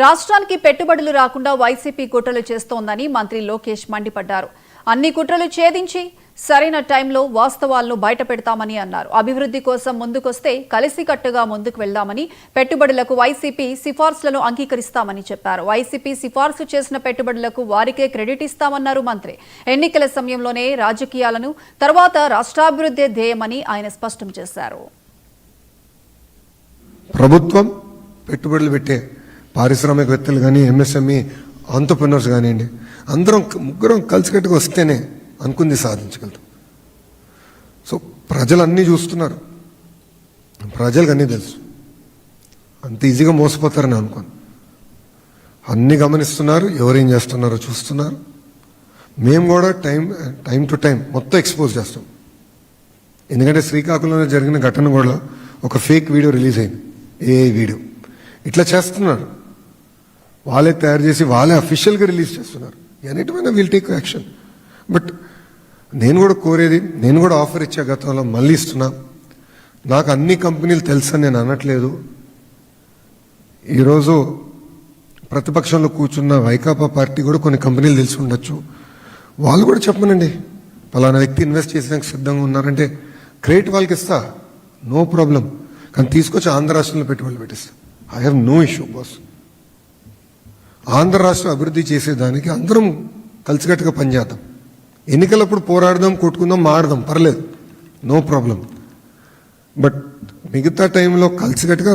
రాష్ట్రానికి పెట్టుబడులు రాకుండా వైసీపీ కుట్రలు చేస్తోందని మంత్రి లోకేష్ మండిపడ్డారు. అన్ని కుట్రలు ఛేదించి సరైన టైంలో వాస్తవాలను బయటపెడతామని అన్నారు. అభివృద్ధి కోసం ముందుకొస్తే కలిసికట్టుగా ముందుకు వెళ్దామని, పెట్టుబడులకు వైసీపీ సిఫార్సులను అంగీకరిస్తామని చెప్పారు. వైసీపీ సిఫార్సు చేసిన పెట్టుబడులకు వారికే క్రెడిట్ ఇస్తామన్నారు మంత్రి. ఎన్నికల సమయంలోనే రాజకీయాలను, తర్వాత రాష్ట్రాభివృద్ధి ధ్యేయమని ఆయన స్పష్టం చేశారు. ప్రభుత్వం పెట్టుబడులు పెట్టే పారిశ్రామికవేత్తలు కానీ, ఎంఎస్ఎంఈ ఆంటర్‌ప్రెన్యూర్స్ కానివ్వండి, అందరం ముగ్గురం కలిసికట్టుగా వస్తేనే అనుకుంది సాధించగలుగుతాం. సో ప్రజలు అన్నీ చూస్తున్నారు, ప్రజలకు అన్నీ తెలుసు. అంత ఈజీగా మోసపోతారని అనుకోను. అన్నీ గమనిస్తున్నారు, ఎవరేం చేస్తున్నారో చూస్తున్నారు. మేము కూడా టైం టు టైం మొత్తం ఎక్స్పోజ్ చేస్తాం. ఎందుకంటే శ్రీకాకుళంలో జరిగిన ఘటన కూడా ఒక ఫేక్ వీడియో రిలీజ్ అయింది, ఏఐ వీడియో. ఇట్లా చేస్తున్నారు, వాళ్ళే తయారు చేసి వాళ్ళే అఫీషియల్గా రిలీజ్ చేస్తున్నారు. ఎన్నిటిమైనా విల్ టేక్ యాక్షన్. బట్ నేను కూడా కోరేది, నేను కూడా ఆఫర్ ఇచ్చే గతంలో మళ్ళీ ఇస్తున్నా. నాకు అన్ని కంపెనీలు తెలుసని నేను అనట్లేదు. ఈరోజు ప్రతిపక్షంలో కూర్చున్న వైకాపా పార్టీ కూడా కొన్ని కంపెనీలు తెలిసి ఉండొచ్చు. వాళ్ళు కూడా చెప్పమనండి, పలానా వ్యక్తి ఇన్వెస్ట్ చేసేందుకు సిద్ధంగా ఉన్నారంటే క్రెడిట్ వాళ్ళకి ఇస్తా, నో ప్రాబ్లం. కానీ తీసుకొచ్చి ఆంధ్ర రాష్ట్రంలో పెట్టుబడులు పెట్టిస్తా. I have no issue boss. Andhra రాష్ట్రం అభివృద్ధి చేసేదానికి అందరం కలిసికట్టుగా పనిచేద్దాం. ఎన్నికలప్పుడు పోరాడదాం, కొట్టుకుందాం, మాడదాం, పర్లేదు, నో ప్రాబ్లం. బట్ మిగతా టైంలో కలిసికట్టుగా